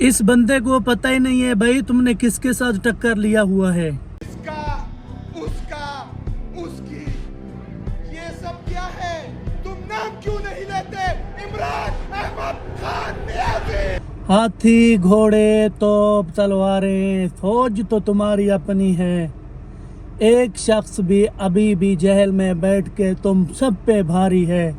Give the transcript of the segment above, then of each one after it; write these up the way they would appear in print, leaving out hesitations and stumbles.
اس بندے کو پتہ ہی نہیں ہے بھائی تم نے کس کے ساتھ ٹکر لیا ہوا ہے. اس کا اس کی یہ سب کیا ہے؟ تم نام کیوں نہیں لیتے؟ عمران احمد خان نیازی. ہاتھی گھوڑے توپ تلواریں فوج تو تمہاری اپنی ہے. ایک شخص بھی ابھی بھی جہل میں بیٹھ کے تم سب پہ بھاری ہے.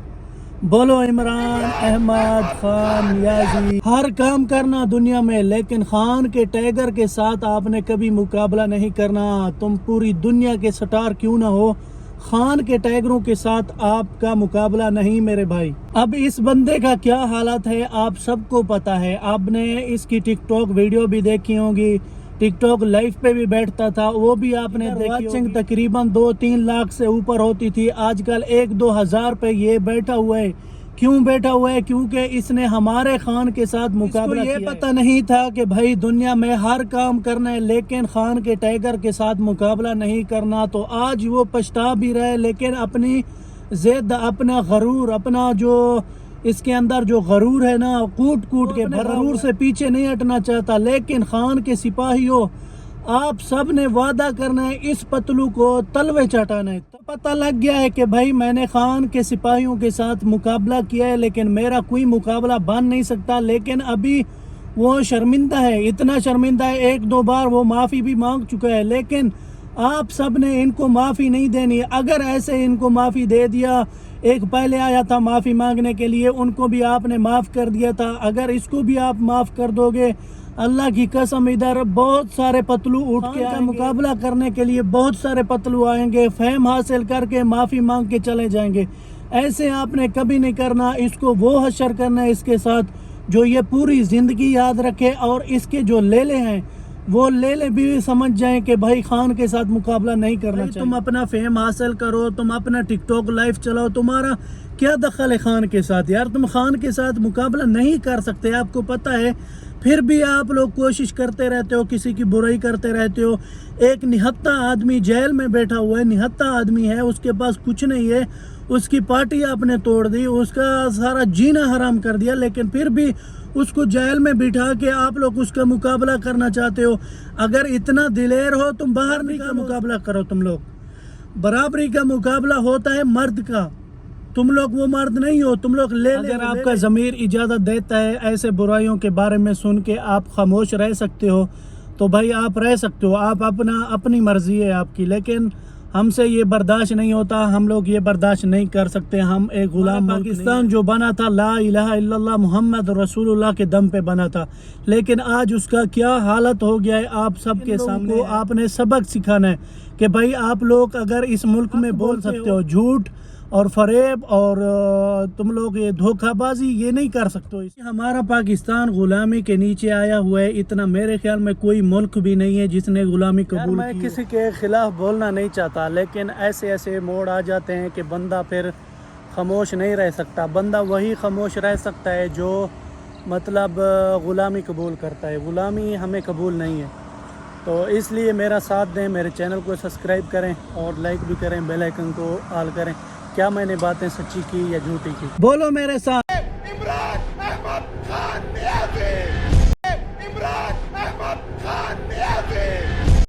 بولو عمران احمد خان نیازی. ہر کام کرنا دنیا میں لیکن خان کے ٹائیگر کے ساتھ آپ نے کبھی مقابلہ نہیں کرنا. تم پوری دنیا کے سٹار کیوں نہ ہو، خان کے ٹائیگروں کے ساتھ آپ کا مقابلہ نہیں میرے بھائی. اب اس بندے کا کیا حالت ہے آپ سب کو پتا ہے. آپ نے اس کی ٹک ٹاک ویڈیو بھی دیکھی ہوگی، ٹک ٹاک لائف پہ بھی بیٹھتا تھا، وہ بھی آپ نے دیکھی ہوگی. تقریباً 2-3 لاکھ سے اوپر ہوتی تھی، آج کل 1-2 ہزار پہ یہ بیٹھا ہوا ہے. کیوں بیٹھا ہوا ہے؟ کیونکہ اس نے ہمارے خان کے ساتھ مقابلہ کیا. یہ پتہ نہیں تھا کہ بھائی دنیا میں ہر کام کرنا ہے لیکن خان کے ٹائیگر کے ساتھ مقابلہ نہیں کرنا. تو آج وہ پچھتا بھی رہے لیکن اپنی ضد، اپنا غرور، اپنا جو اس کے اندر جو غرور ہے نا، کوٹ کے غرور سے پیچھے نہیں ہٹنا چاہتا. لیکن خان کے سپاہیوں، آپ سب نے وعدہ کرنا ہے اس پتلو کو تلوے چٹانا ہے. تو پتہ لگ گیا ہے کہ بھائی میں نے خان کے سپاہیوں کے ساتھ مقابلہ کیا ہے لیکن میرا کوئی مقابلہ بن نہیں سکتا. لیکن ابھی وہ شرمندہ ہے، اتنا شرمندہ ہے، 1-2 بار وہ معافی بھی مانگ چکا ہے. لیکن آپ سب نے ان کو معافی نہیں دینی. اگر ایسے ان کو معافی دے دیا، ایک پہلے آیا تھا معافی مانگنے کے لیے، ان کو بھی آپ نے معاف کر دیا تھا، اگر اس کو بھی آپ معاف کر دو گے، اللہ کی قسم ادھر بہت سارے پتلو اٹھ کے آئیں گے. مقابلہ کرنے کے لیے بہت سارے پتلو آئیں گے، فیم حاصل کر کے معافی مانگ کے چلے جائیں گے. ایسے آپ نے کبھی نہیں کرنا. اس کو وہ حشر کرنا ہے اس کے ساتھ جو یہ پوری زندگی یاد رکھے، اور اس کے جو لیلے ہیں وہ لیلے بھی سمجھ جائیں کہ بھائی خان کے ساتھ مقابلہ نہیں کرنا چاہیے. تم اپنا فیم حاصل کرو، تم اپنا ٹک ٹاک لائف چلاؤ، تمہارا کیا دخل ہے خان کے ساتھ یار؟ تم خان کے ساتھ مقابلہ نہیں کر سکتے، آپ کو پتہ ہے. پھر بھی آپ لوگ کوشش کرتے رہتے ہو، کسی کی برائی کرتے رہتے ہو. ایک نہتہ آدمی جیل میں بیٹھا ہوا ہے، نہتہ آدمی ہے، اس کے پاس کچھ نہیں ہے، اس کی پارٹی آپ نے توڑ دی، اس کا سارا جینا حرام کر دیا، لیکن پھر بھی اس کو جیل میں بٹھا کے آپ لوگ اس کا مقابلہ کرنا چاہتے ہو. اگر اتنا دلیر ہو تم برابری کا مقابلہ کرو. تم لوگ برابری کا مقابلہ ہوتا ہے مرد کا، تم لوگ وہ مرد نہیں ہو. تم لوگ اگر آپ کا ضمیر اجازت دیتا ہے ایسے برائیوں کے بارے میں سن کے آپ خاموش رہ سکتے ہو تو بھائی آپ رہ سکتے ہو، آپ اپنی مرضی ہے آپ کی. لیکن ہم سے یہ برداشت نہیں ہوتا، ہم لوگ یہ برداشت نہیں کر سکتے. ہم ایک غلام پاکستان جو بنا تھا لا الہ الا اللہ محمد رسول اللہ کے دم پہ بنا تھا، لیکن آج اس کا کیا حالت ہو گیا ہے آپ سب کے سامنے. آپ نے سبق سکھانا ہے کہ بھائی آپ لوگ اگر اس ملک میں بول سکتے ہو جھوٹ اور فریب اور تم لوگ یہ دھوکہ بازی یہ نہیں کر سکتے. ہمارا پاکستان غلامی کے نیچے آیا ہوا ہے، اتنا میرے خیال میں کوئی ملک بھی نہیں ہے جس نے غلامی قبول کی. میں کسی کے خلاف بولنا نہیں چاہتا لیکن ایسے موڑ آ جاتے ہیں کہ بندہ پھر خاموش نہیں رہ سکتا. بندہ وہی خاموش رہ سکتا ہے جو مطلب غلامی قبول کرتا ہے. غلامی ہمیں قبول نہیں ہے. تو اس لیے میرا ساتھ دیں، میرے چینل کو سبسکرائب کریں اور لائک بھی کریں، بیل آئیکن کو آل کریں. کیا میں نے باتیں سچی کی یا جھوٹی کی؟ بولو میرے ساتھ.